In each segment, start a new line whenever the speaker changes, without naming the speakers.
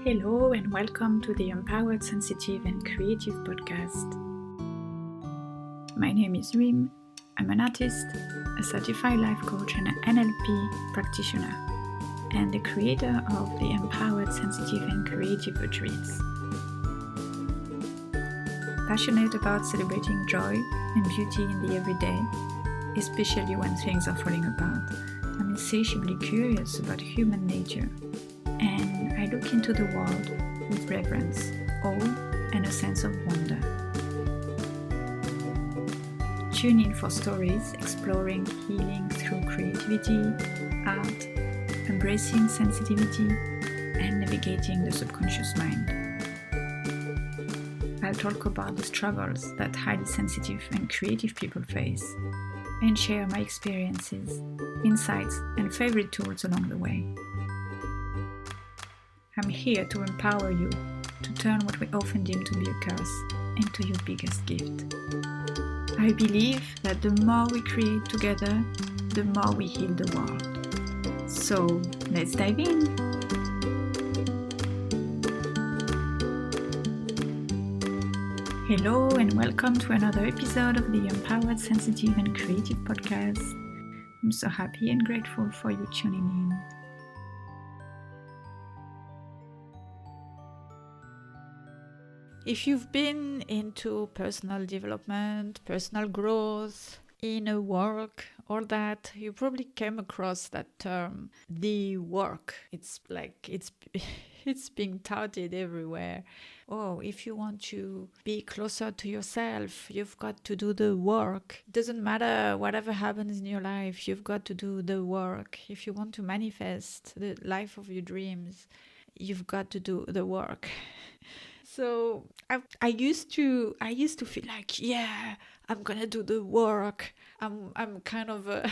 Hello and welcome to the Empowered, Sensitive and Creative podcast. My name is Rim. I'm an artist, a certified life coach and an NLP practitioner, and the creator of the Empowered, Sensitive and Creative retreats. Passionate about celebrating joy and beauty in the everyday, especially when things are falling apart, I'm insatiably curious about human nature, and I look into the world with reverence, awe, and a sense of wonder. Tune in for stories exploring healing through creativity, art, embracing sensitivity, and navigating the subconscious mind. I'll talk about the struggles that highly sensitive and creative people face, and share my experiences, insights, and favorite tools along the way. I'm here to empower you to turn what we often deem to be a curse into your biggest gift. I believe that the more we create together, the more we heal the world. So let's dive in. Hello and welcome to another episode of the Empowered, Sensitive and Creative podcast. I'm so happy and grateful for you tuning in. If you've been into personal development, personal growth, inner work, all that, you probably came across that term, the work. It's it's being touted everywhere. Oh, if you want to be closer to yourself, you've got to do the work. It doesn't matter whatever happens in your life, you've got to do the work. If you want to manifest the life of your dreams, you've got to do the work. So I used to feel like, yeah, I'm gonna do the work. I'm kind of a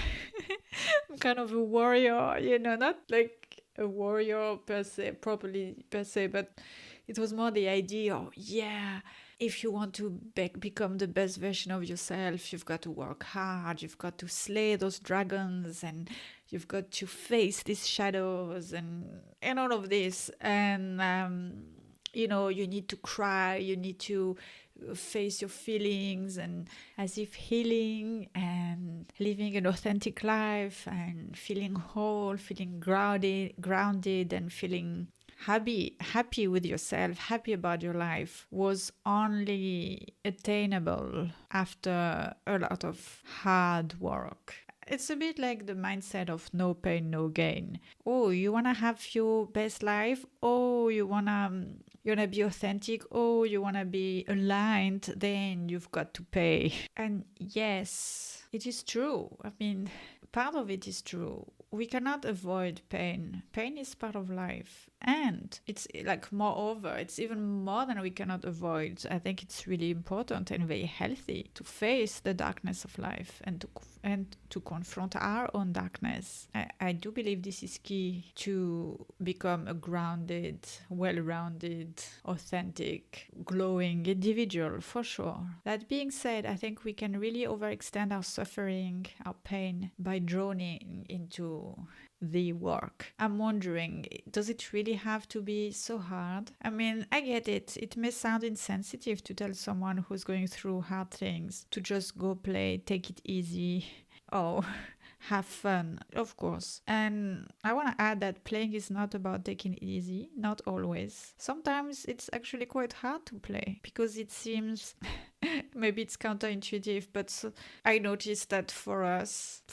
I'm kind of a warrior, not like a warrior per se, but it was more the idea of, yeah, if you want to become the best version of yourself, you've got to work hard, you've got to slay those dragons, and you've got to face these shadows and all of this. And you need to cry, you need to face your feelings, and as if healing and living an authentic life and feeling whole, feeling grounded and feeling happy with yourself, happy about your life, was only attainable after a lot of hard work. It's a bit like the mindset of no pain, no gain. Oh, you want to have your best life? Oh, you want to be authentic? Oh, you want to be aligned? Then you've got to pay. And yes, it is true. I mean, part of it is true. We cannot avoid pain. Pain is part of life. And it's like, moreover, it's even more than we cannot avoid. I think it's really important and very healthy to face the darkness of life and to confront our own darkness. I do believe this is key to become a grounded, well-rounded, authentic, glowing individual, for sure. That being said, I think we can really overextend our suffering, our pain, by drowning into the work. I'm wondering, does it really have to be so hard? I mean, I get it. It may sound insensitive to tell someone who's going through hard things to just go play, take it easy. Oh, have fun, of course. And I want to add that playing is not about taking it easy, not always. Sometimes it's actually quite hard to play because it seems, maybe it's counterintuitive, but I noticed that for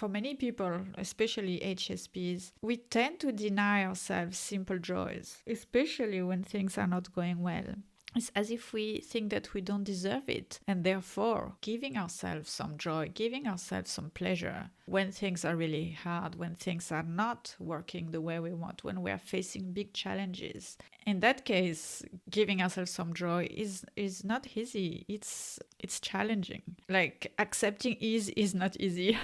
many people, especially HSPs, we tend to deny ourselves simple joys, especially when things are not going well. It's as if we think that we don't deserve it, and therefore giving ourselves some joy, giving ourselves some pleasure when things are really hard, when things are not working the way we want, when we are facing big challenges. In that case, giving ourselves some joy is not easy. It's challenging. Like, accepting is not easy.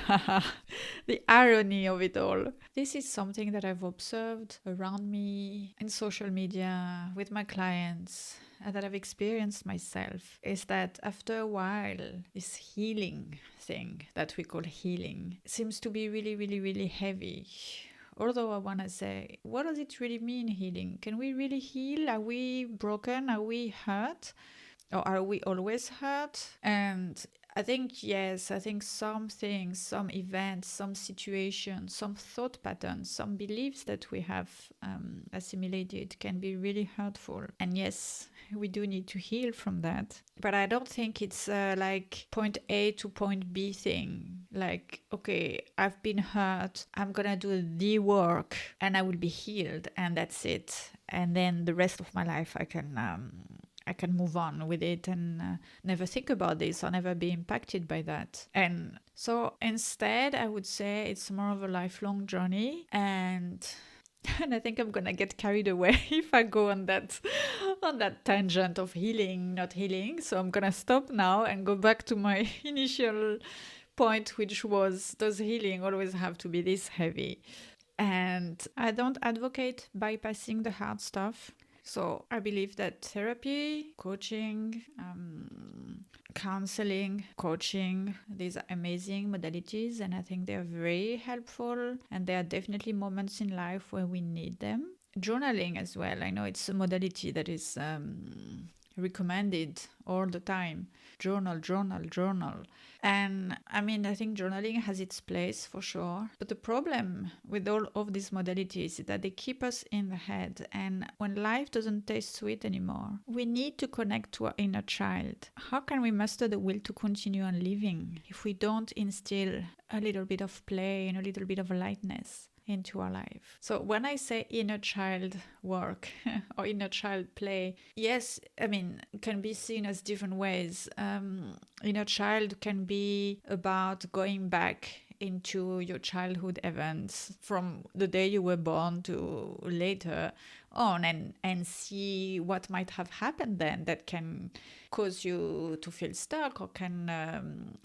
The irony of it all. This is something that I've observed around me in social media, with my clients, that I've experienced myself, is that after a while, this healing thing that we call healing seems to be really, really, really heavy, although I want to say, what does it really mean, healing? Can we really heal? Are we broken? Are we hurt? Or are we always hurt? And I think, yes, I think some things, some events, some situations, some thought patterns, some beliefs that we have assimilated can be really hurtful. And yes, we do need to heal from that. But I don't think it's like point A to point B thing. Like, okay, I've been hurt, I'm gonna do the work and I will be healed, and that's it. And then the rest of my life I can move on with it and never think about this or never be impacted by that. And so instead, I would say it's more of a lifelong journey. And I think I'm gonna get carried away if I go on that tangent of healing, not healing. So I'm gonna stop now and go back to my initial point, which was, does healing always have to be this heavy? And I don't advocate bypassing the hard stuff. So I believe that therapy, coaching, counseling, coaching, these are amazing modalities, and I think they're very helpful, and there are definitely moments in life where we need them. Journaling as well. I know it's a modality that is recommended all the time. Journal. And I mean, I think journaling has its place for sure. But the problem with all of these modalities is that they keep us in the head. And when life doesn't taste sweet anymore, we need to connect to our inner child. How can we muster the will to continue on living if we don't instill a little bit of play and a little bit of lightness into our life? So when I say inner child work or inner child play, yes, I mean, it can be seen as different ways. Inner child can be about going back into your childhood events from the day you were born to later on, and see what might have happened then that can cause you to feel stuck, or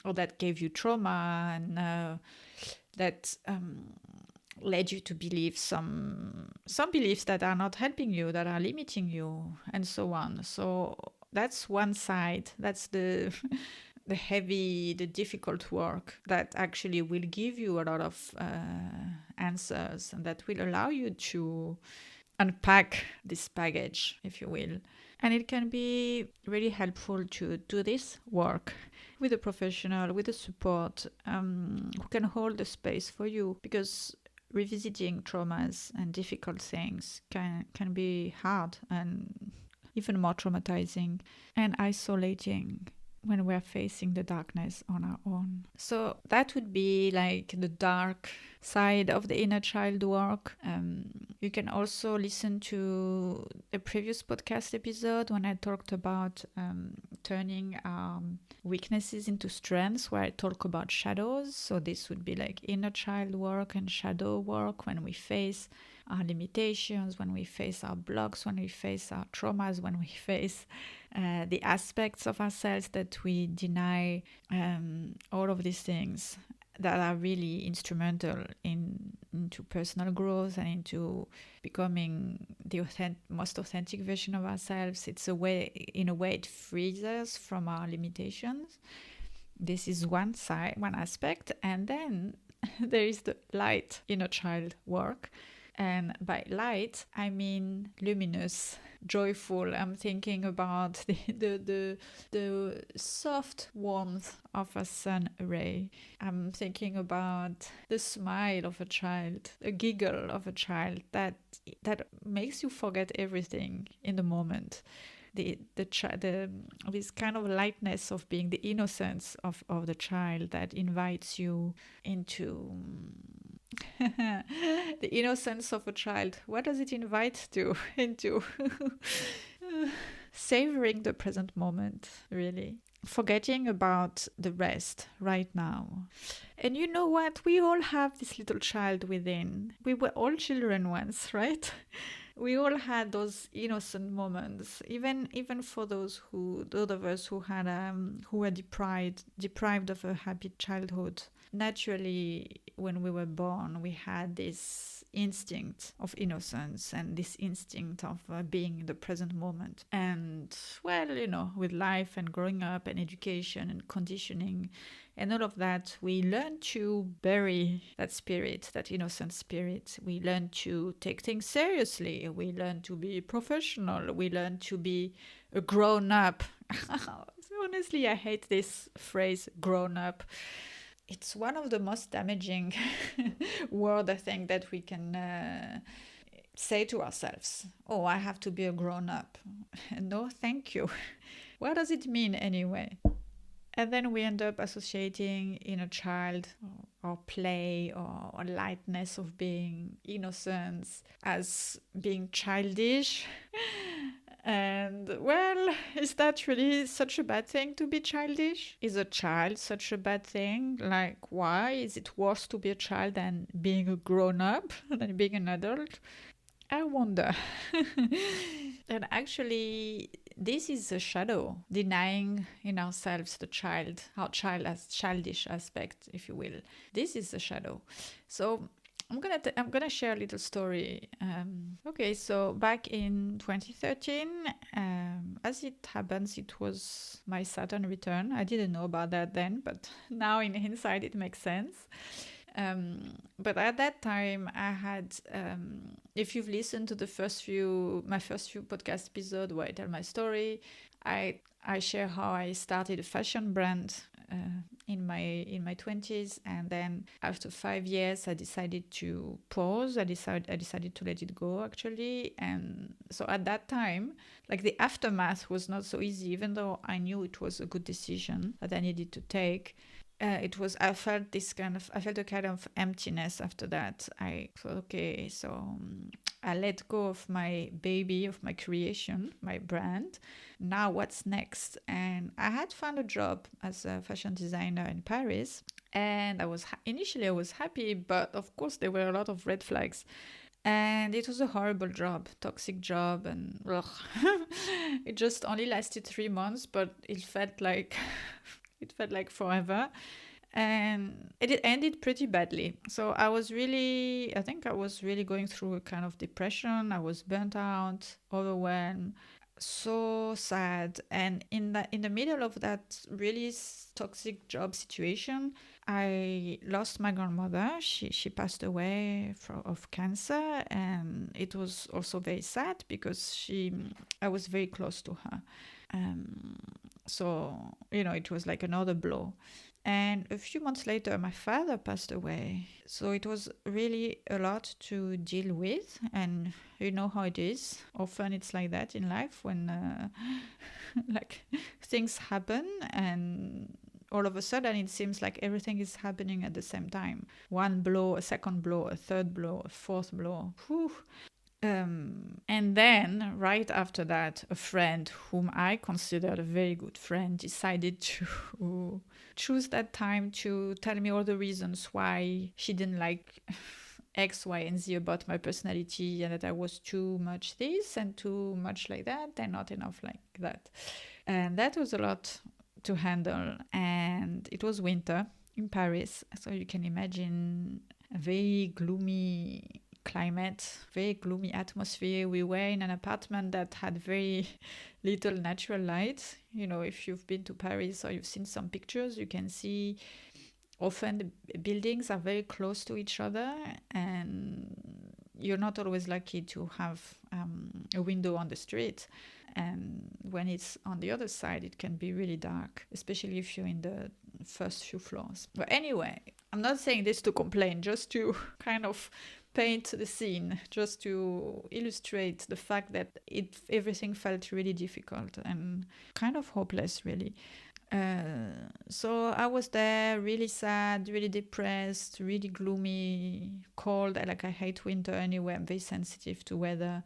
or that gave you trauma, and that led you to believe some beliefs that are not helping you, that are limiting you, and so on. So that's one side. That's the the heavy, the difficult work that actually will give you a lot of answers, and that will allow you to unpack this baggage, if you will. And it can be really helpful to do this work with a professional, with a support who can hold the space for you, because revisiting traumas and difficult things can be hard and even more traumatizing and isolating when we're facing the darkness on our own. So that would be like the dark side of the inner child work. You can also listen to a previous podcast episode when I talked about turning weaknesses into strengths, where I talk about shadows. So this would be like inner child work and shadow work when we face our limitations, when we face our blocks, when we face our traumas, when we face the aspects of ourselves that we deny, all of these things that are really instrumental into personal growth and into becoming the most authentic version of ourselves. It's in a way, it frees us from our limitations. This is one side, one aspect, and then there is the light inner child work. And by light, I mean luminous, joyful. I'm thinking about the soft warmth of a sun ray. I'm thinking about the smile of a child, a giggle of a child that makes you forget everything in the moment. This kind of lightness of being, the innocence of the child that invites you into the innocence of a child. What does it invite to into? Savoring the present moment, really. Forgetting about the rest right now. And you know what? We all have this little child within. We were all children once, right? We all had those innocent moments, even for those of us who had who were deprived of a happy childhood. naturally, when we were born, we had this instinct of innocence and this instinct of being in the present moment. And, well, with life and growing up and education and conditioning and all of that, we learn to bury that spirit, that innocent spirit. We learn to take things seriously. We learn to be professional. We learn to be a grown up. Honestly, I hate this phrase, grown up. It's one of the most damaging words, I think, that we can say to ourselves. Oh, I have to be a grown up. No, thank you. What does it mean anyway? And then we end up associating inner child or play or lightness of being innocence as being childish. And, well, is that really such a bad thing to be childish? Is a child such a bad thing? Like, why? Is it worse to be a child than being a grown-up, than being an adult? I wonder. And actually, this is a shadow, denying in ourselves the child, our childish aspect, if you will. This is a shadow. So I'm gonna share a little story. Okay, so back in 2013, as it happens, it was my Saturn return. I didn't know about that then, but now in hindsight, it makes sense. But at that time, I had, if you've listened to my first few podcast episodes where I tell my story, I share how I started a fashion brand in my 20s, and then after 5 years, I decided to pause. I decided to let it go, actually. And so at that time, like, the aftermath was not so easy, even though I knew it was a good decision that I needed to take. I felt a kind of emptiness after that. I thought, okay, so I let go of my baby, of my creation, my brand. Now what's next? And I had found a job as a fashion designer in Paris, and initially I was happy, but of course there were a lot of red flags. And it was a horrible job, toxic job, and it just only lasted 3 months, but it felt like forever. And it ended pretty badly. So I think I was really going through a kind of depression. I was burnt out, overwhelmed, so sad. And in the middle of that really toxic job situation, I lost my grandmother. She passed away of cancer, and it was also very sad because I was very close to her. So, it was like another blow. And a few months later, my father passed away. So it was really a lot to deal with. And you know how it is. Often it's like that in life when like things happen, and all of a sudden it seems like everything is happening at the same time. One blow, a second blow, a third blow, a fourth blow. Whew. And then right after that, a friend whom I considered a very good friend decided to choose that time to tell me all the reasons why she didn't like X, Y, and Z about my personality, and that I was too much this and too much like that and not enough like that. And that was a lot to handle. And it was winter in Paris, so you can imagine a very gloomy climate, very gloomy atmosphere. We were in an apartment that had very little natural light. If you've been to Paris or you've seen some pictures, you can see often the buildings are very close to each other, and you're not always lucky to have a window on the street. And when it's on the other side, it can be really dark, especially if you're in the first few floors. But anyway, I'm not saying this to complain, just to kind of paint the scene, just to illustrate the fact that everything felt really difficult and kind of hopeless, really. So I was there, really sad, really depressed, really gloomy, cold. I hate winter anyway. I'm very sensitive to weather.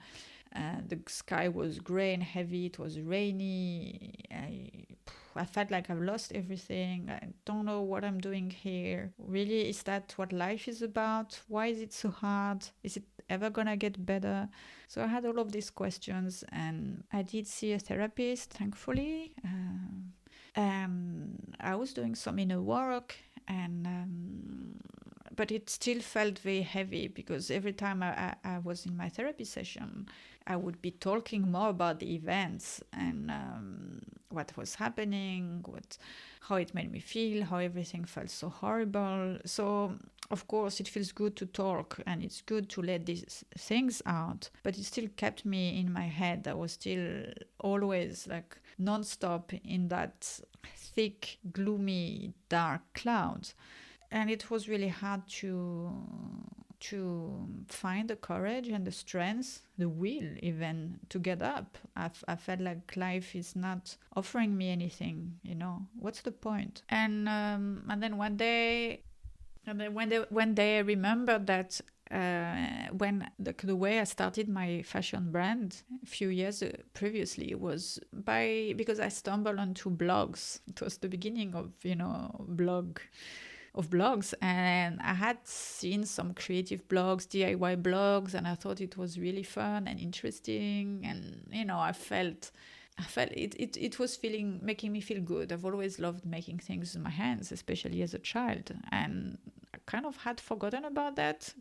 The sky was grey and heavy. It was rainy. I felt like I've lost everything. I don't know what I'm doing here. Really, is that what life is about? Why is it so hard? Is it ever gonna get better? So I had all of these questions, and I did see a therapist, thankfully. I was doing some inner work, and but it still felt very heavy because every time I was in my therapy session, I would be talking more about the events and what was happening, how it made me feel, how everything felt so horrible. So of course it feels good to talk and it's good to let these things out, but it still kept me in my head. I was still always like non-stop in that thick, gloomy, dark cloud. And it was really hard to find the courage and the strength, the will even to get up. I felt like life is not offering me anything, what's the point? And then one day I remembered that when the way I started my fashion brand a few years previously was because I stumbled onto blogs. It was the beginning of blogs, and I had seen some creative blogs, DIY blogs, and I thought it was really fun and interesting, and I felt it was making me feel good. I've always loved making things with my hands, especially as a child, and I kind of had forgotten about that,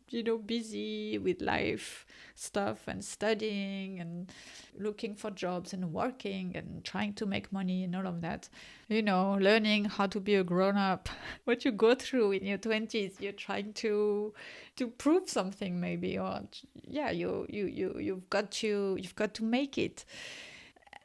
busy with life stuff and studying and looking for jobs and working and trying to make money and all of that, learning how to be a grown-up. What you go through in your 20s, you're trying to prove something maybe, or you've got to make it.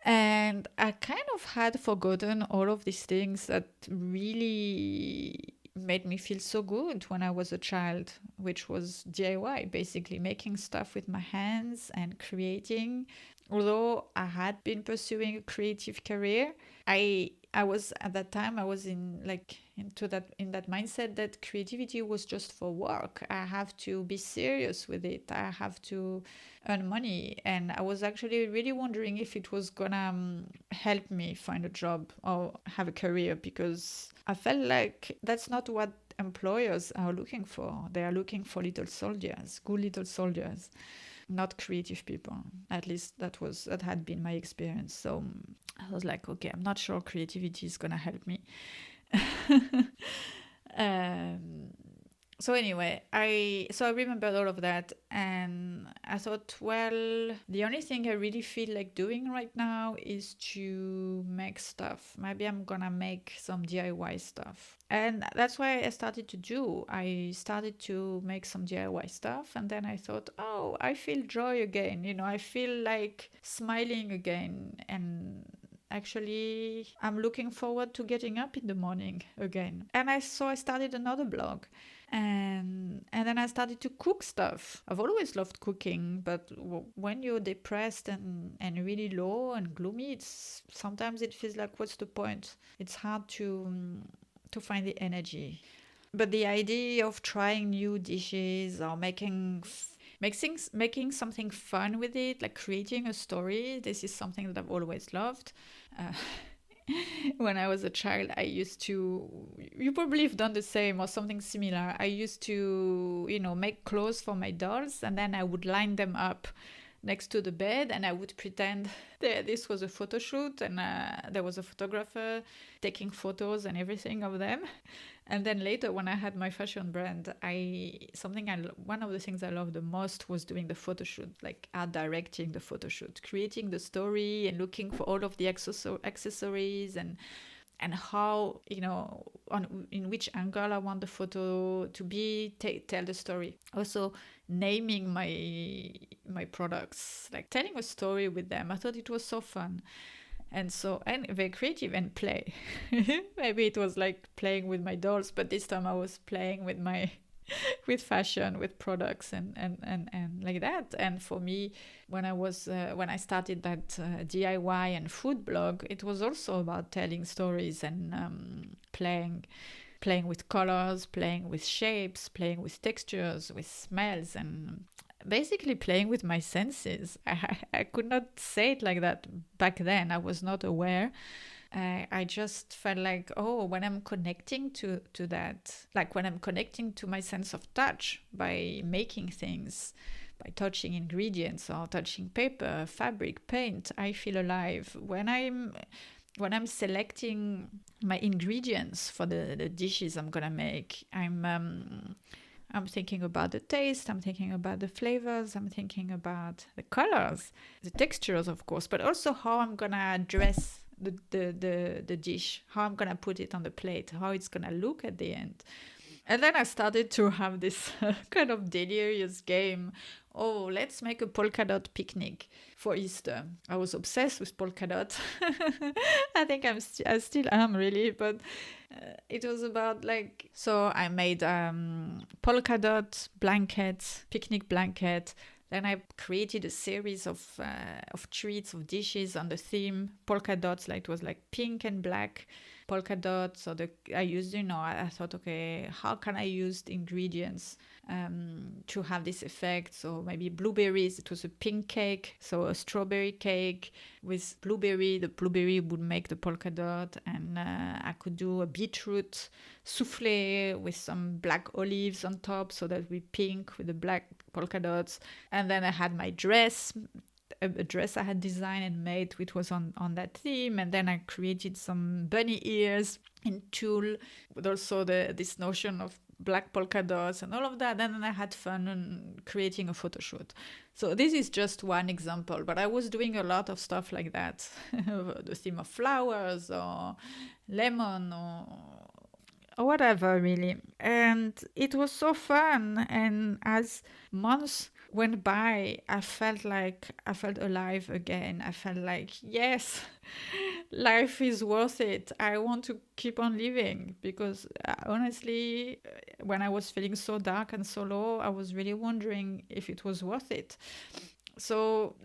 And I kind of had forgotten all of these things that really made me feel so good when I was a child, which was DIY, basically making stuff with my hands and creating. Although I had been pursuing a creative career, I was at that time, I was in that mindset that creativity was just for work. I have to be serious with it. I have to earn money. And I was actually really wondering if it was gonna help me find a job or have a career, because I felt like that's not what employers are looking for. They are looking for little soldiers, good little soldiers, not creative people. At least that had been my experience. So I was like, okay, I'm not sure creativity is gonna help me. So anyway, I remembered all of that, and I thought, well, the only thing I really feel like doing right now is to make stuff. Maybe I'm gonna make some DIY stuff. And that's why I started to do. I started to make some DIY stuff, and then I thought, oh, I feel joy again. I feel like smiling again, and actually I'm looking forward to getting up in the morning again. And I started another blog. And then I started to cook stuff. I've always loved cooking, but when you're depressed and really low and gloomy, sometimes it feels like, what's the point? It's hard to find the energy. But the idea of trying new dishes or making something fun with it, like creating a story, this is something that I've always loved. When I was a child, I used to, you probably have done the same or something similar. I used to, make clothes for my dolls, and then I would line them up next to the bed, and I would pretend that this was a photo shoot, and there was a photographer taking photos and everything of them. And then later, when I had my fashion brand, one of the things I loved the most was doing the photo shoot, like art directing the photo shoot, creating the story and looking for all of the accessories and how, in which angle I want the photo to be, tell the story. Also, naming my products, like telling a story with them. I thought it was so fun. And very creative, and play. Maybe it was like playing with my dolls, but this time I was playing with with fashion, with products, and like that. And for me, when I started that DIY and food blog, it was also about telling stories and playing with colors, playing with shapes, playing with textures, with smells, and basically playing with my senses. I could not say it like that back then. I was not aware. I just felt like, when I'm connecting to that, like when I'm connecting to my sense of touch by making things, by touching ingredients or touching paper, fabric, paint, I feel alive. When I'm when I'm selecting my ingredients for the dishes I'm gonna make, I'm thinking about the taste, I'm thinking about the flavors, I'm thinking about the colors, the textures, of course, but also how I'm gonna dress the dish, how I'm gonna put it on the plate, how it's gonna look at the end. And then I started to have this kind of delirious game. Oh, let's make a polka dot picnic for Easter. I was obsessed with polka dot. I think I still am really, but it was about like, so I made polka dot blanket, picnic blanket. Then I created a series of treats, of dishes on the theme polka dots. Like it was like pink and black polka dots. So I used, I thought, okay, how can I use the ingredients to have this effect? So maybe blueberries. It was a pink cake, so a strawberry cake with blueberry. The blueberry would make the polka dot, and I could do a beetroot souffle with some black olives on top, so that we pink with the black polka dots. And then I had my dress, a dress I had designed and made, which was on that theme. And then I created some bunny ears in tulle, with also this notion of black polka dots and all of that. And then I had fun on creating a photo shoot. So this is just one example, but I was doing a lot of stuff like that. The theme of flowers or lemon or whatever, really. And it was so fun. And as months went by, I felt alive again. I felt like, yes, life is worth it. I want to keep on living, because honestly, when I was feeling so dark and so low, I was really wondering if it was worth it. So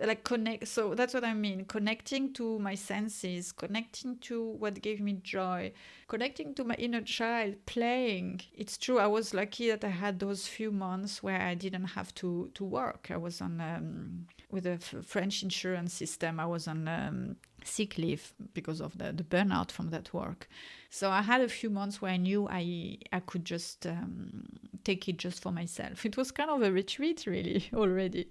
so that's what I mean, connecting to my senses, connecting to what gave me joy, connecting to my inner child, playing. It's true, I was lucky that I had those few months where I didn't have to work. I was on with a French insurance system. I was on sick leave because of the burnout from that work. So I had a few months where I knew I could just take it just for myself. It was kind of a retreat, really, already.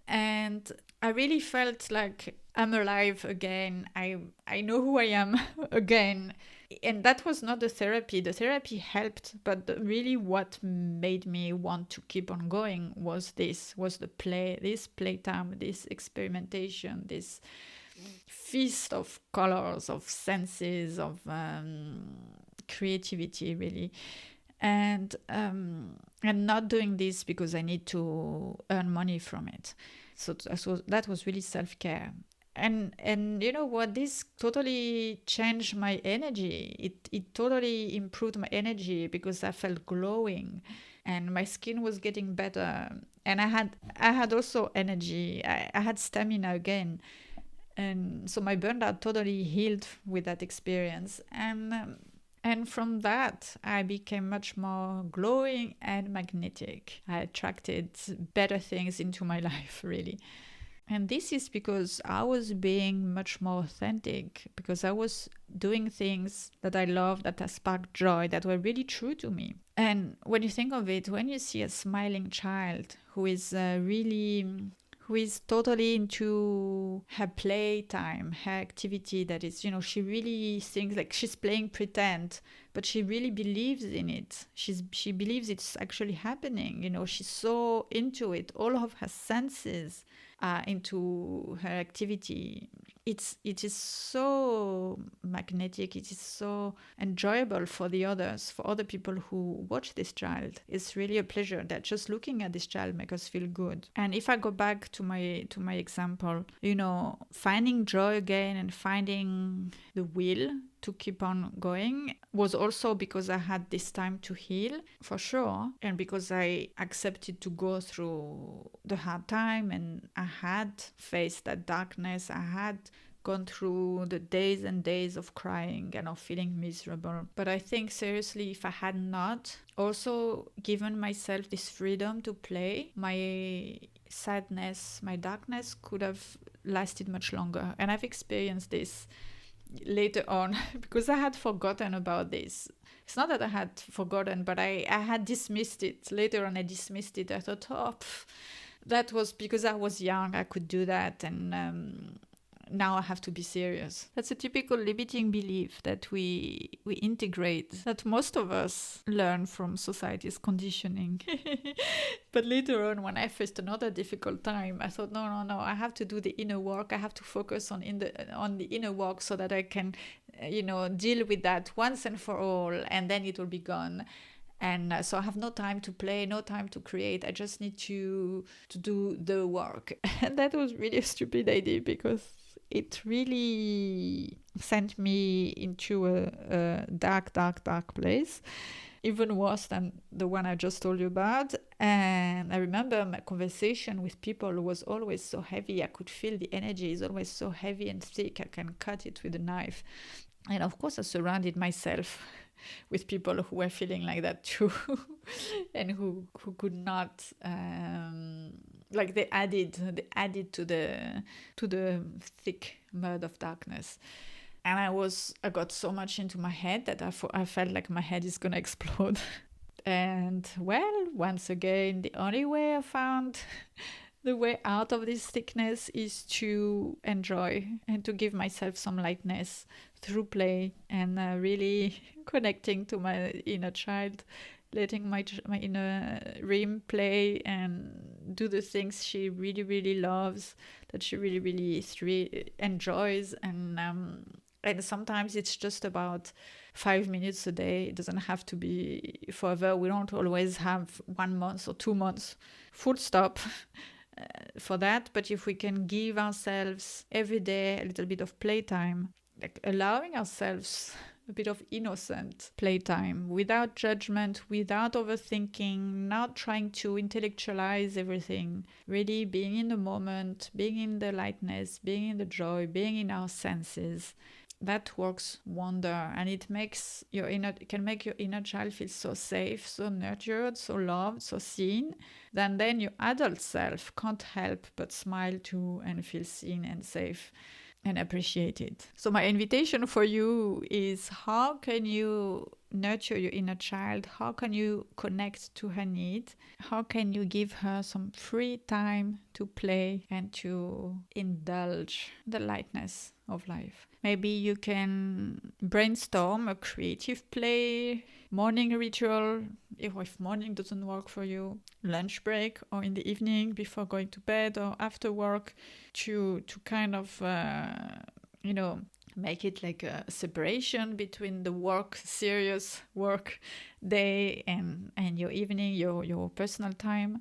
And I really felt like I'm alive again. I know who I am again. And that was not the therapy. The therapy helped, but really what made me want to keep on going was the play, this playtime, this experimentation, this feast of colors, of senses, of creativity, really. And not doing this because I need to earn money from it. So that was really self-care. And you know what? This totally changed my energy. It totally improved my energy because I felt glowing, and my skin was getting better. And I had also energy. I had stamina again. And so my burnout totally healed with that experience. And from that, I became much more glowing and magnetic. I attracted better things into my life, really. And this is because I was being much more authentic, because I was doing things that I love, that sparked joy, that were really true to me. And when you think of it, when you see a smiling child who is totally into her playtime, her activity, that is, she really thinks like she's playing pretend, but she really believes in it. She believes it's actually happening. She's so into it. All of her senses are into her activity. It is so magnetic. It is so enjoyable for the others, for other people who watch this child. It's really a pleasure that just looking at this child makes us feel good. And if I go back to my example, finding joy again and finding the will to keep on going was also because I had this time to heal, for sure, and because I accepted to go through the hard time, and I had faced that darkness. I had gone through the days and days of crying and of feeling miserable. But I think seriously, if I had not also given myself this freedom to play, my sadness, my darkness could have lasted much longer. And I've experienced this later on because I had forgotten about this. It's not that I had forgotten, but I had dismissed it. Later on, I dismissed it. I thought, that was because I was young. I could do that. And now I have to be serious. That's a typical limiting belief that we integrate, that most of us learn from society's conditioning. But later on, when I faced another difficult time, I thought, no, I have to do the inner work. I have to focus on the inner work so that I can, deal with that once and for all, and then it will be gone. And so I have no time to play, no time to create. I just need to do the work. And that was really a stupid idea, because it really sent me into a dark place, even worse than the one I just told you about. And I remember my conversation with people was always so heavy. I could feel the energy is always so heavy and thick. I can cut it with a knife. And of course, I surrounded myself with people who were feeling like that too, and who could not, they added to the thick mud of darkness. And I got so much into my head that I felt like my head is gonna explode. And well, once again, the only way I found the way out of this thickness is to enjoy and to give myself some lightness through play, and really connecting to my inner child, letting my inner Rim play and do the things she really, really loves, that she really, really enjoys. And sometimes it's just about 5 minutes a day. It doesn't have to be forever. We don't always have 1 month or 2 months full stop for that. But if we can give ourselves every day a little bit of playtime, like allowing ourselves a bit of innocent playtime, without judgment, without overthinking, not trying to intellectualize everything, really being in the moment, being in the lightness, being in the joy, being in our senses, that works wonder. And it can make your inner child feel so safe, so nurtured, so loved, so seen. Then your adult self can't help but smile too and feel seen and safe and appreciated. So my invitation for you is, how can you nurture your inner child? How can you connect to her need? How can you give her some free time to play and to indulge the lightness of life? Maybe you can brainstorm a creative play, morning ritual, if morning doesn't work for you, lunch break, or in the evening before going to bed or after work, to kind of, make it like a separation between the serious work day and your evening, your personal time.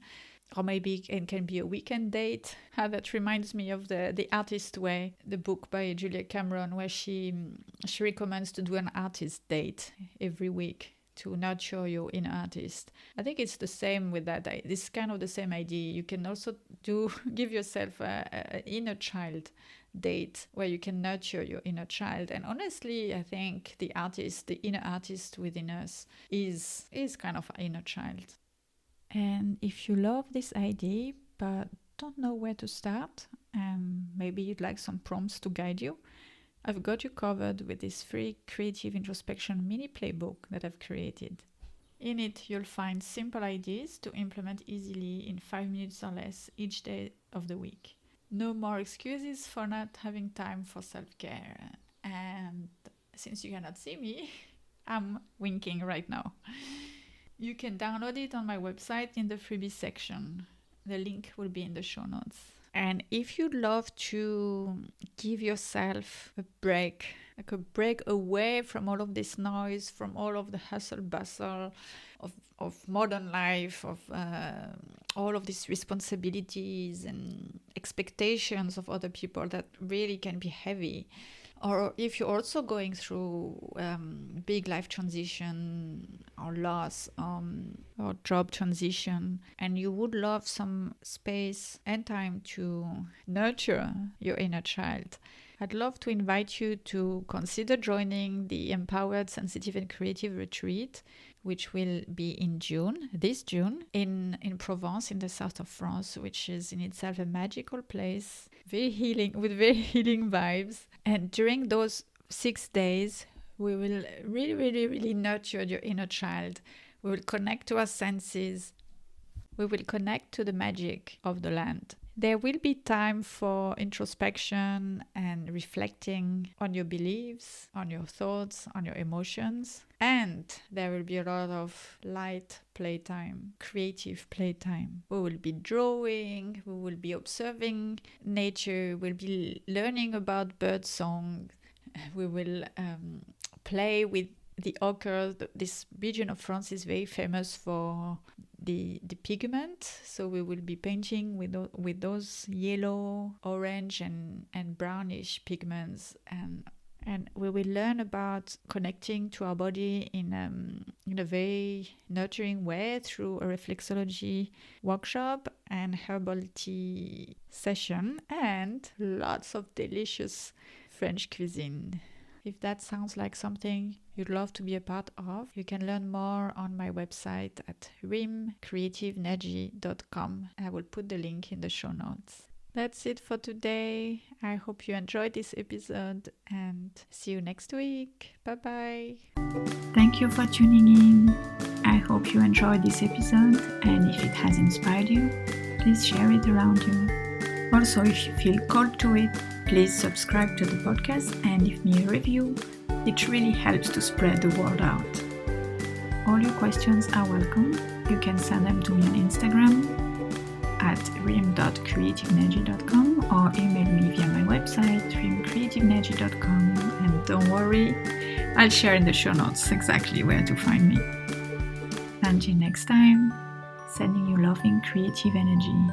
Or maybe it can be a weekend date. That reminds me of the Artist Way, the book by Julia Cameron, where she recommends to do an artist date every week to nurture your inner artist. I think it's the same with that. This kind of the same idea. You can also give yourself an inner child date where you can nurture your inner child. And honestly, I think the inner artist within us is kind of our inner child. And if you love this idea but don't know where to start, and maybe you'd like some prompts to guide you, I've got you covered with this free creative introspection mini playbook that I've created. In it, you'll find simple ideas to implement easily in 5 minutes or less each day of the week. No more excuses for not having time for self-care. And since you cannot see me, I'm winking right now. You can download it on my website in the freebies section. The link will be in the show notes. And if you'd love to give yourself a break, like a break away from all of this noise, from all of the hustle bustle of modern life, of all of these responsibilities and expectations of other people that really can be heavy, or if you're also going through big life transition or loss or job transition, and you would love some space and time to nurture your inner child, I'd love to invite you to consider joining the Empowered, Sensitive and Creative Retreat, which will be in this June, in Provence, in the south of France, which is in itself a magical place, with very healing vibes. And during those 6 days, we will really, really, really nurture your inner child. We will connect to our senses. We will connect to the magic of the land. There will be time for introspection and reflecting on your beliefs, on your thoughts, on your emotions. And there will be a lot of light playtime, creative playtime. We will be drawing, we will be observing nature, we'll be learning about birdsong, we will play with the ochre. This region of France is very famous for the pigment, so we will be painting with those yellow, orange and brownish pigments, and we will learn about connecting to our body in a very nurturing way through a reflexology workshop and herbal tea session and lots of delicious French cuisine. If that sounds like something you'd love to be a part of, you can learn more on my website at rimcreativenergy.com. I will put the link in the show notes. That's it for today. I hope you enjoyed this episode and see you next week. Bye-bye. Thank you for tuning in. I hope you enjoyed this episode, and if it has inspired you, please share it around you. Also, if you feel called to it, please subscribe to the podcast and leave me a review. It really helps to spread the word out. All your questions are welcome. You can send them to me on Instagram at rim.creativenergy.com or email me via my website rimcreativenergy.com, and don't worry, I'll share in the show notes exactly where to find me. Until next time, sending you loving creative energy.